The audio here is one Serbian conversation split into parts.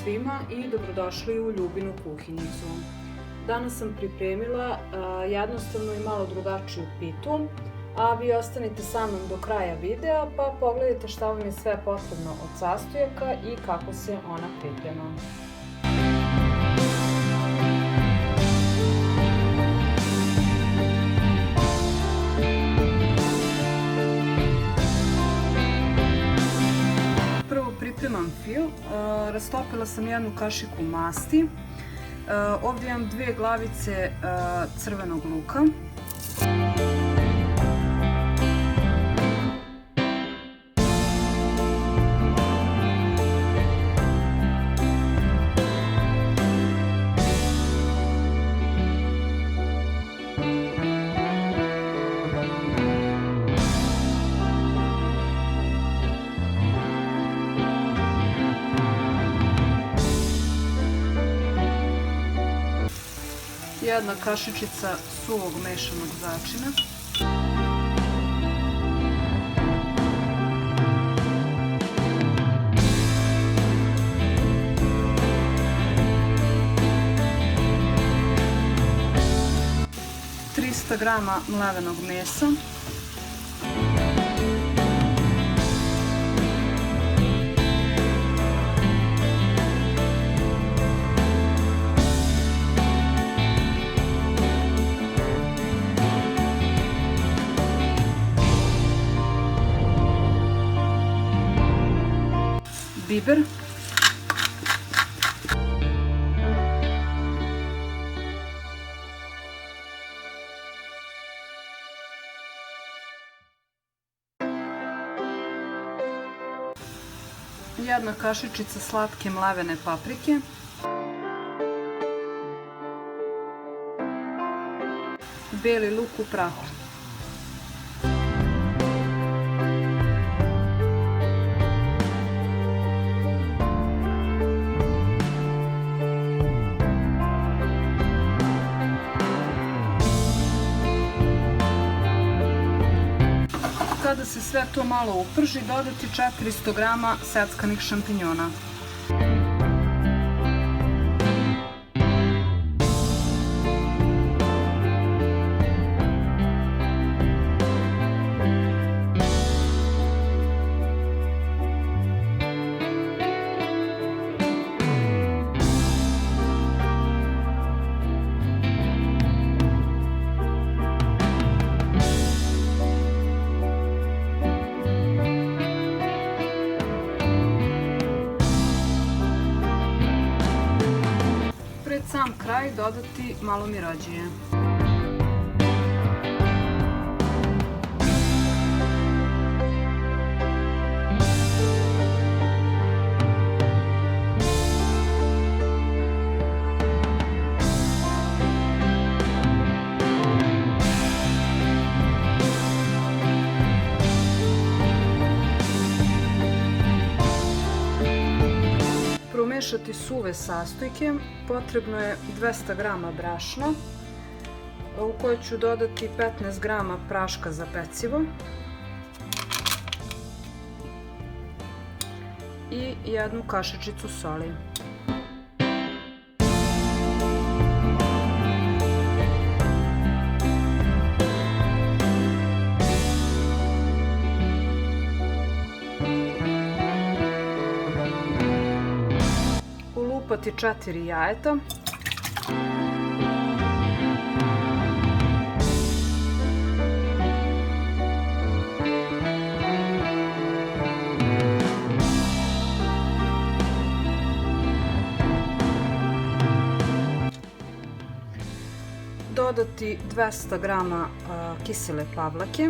svima i dobrodošli u Ljubinu kuhinjicu. Danas sam pripremila jednostavnu i malo drugačiju pitu, a vi ostanite sa mnom do kraja videa pa pogledajte šta vam je sve potrebno od sastojaka i kako se ona priprema. Pripremam fil, rastopila sam jednu kašiku masti, ovdje imam 2 glavice crvenog luka, jedna kašičica suvog mešanog začina, ,300 grama mlevenog mesa, biber, jedna kašičica slatke mlevene paprike, beli luk u prahu. Kada se sve to malo uprži, dodati 400 grama seckanih šampinjona. Pred sam kraj dodati malo mirođije. Promešati suve sastojke, potrebno je 200 grama brašna u koje ću dodati 15 grama praška za pecivo i jednu kašičicu soli. Ulupati 4 jajeta, dodati 200 grama kisele pavlake,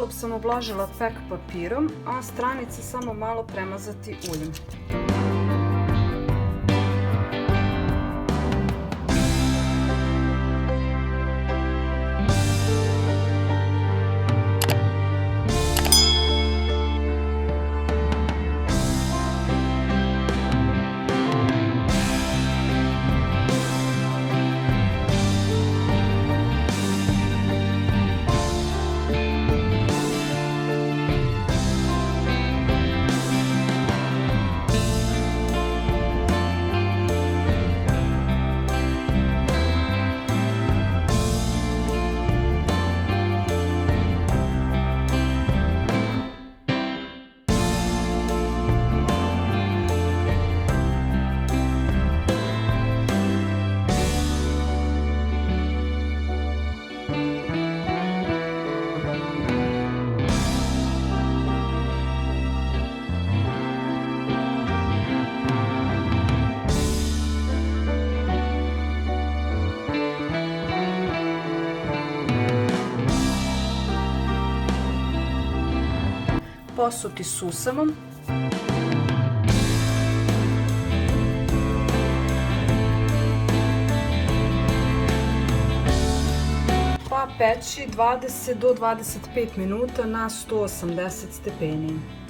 Envelop sam oblažila pek papirom, a stranice samo malo premazati uljem. Posuti susamom. Pa peći 20 do 25 minuta na 180 stepeni.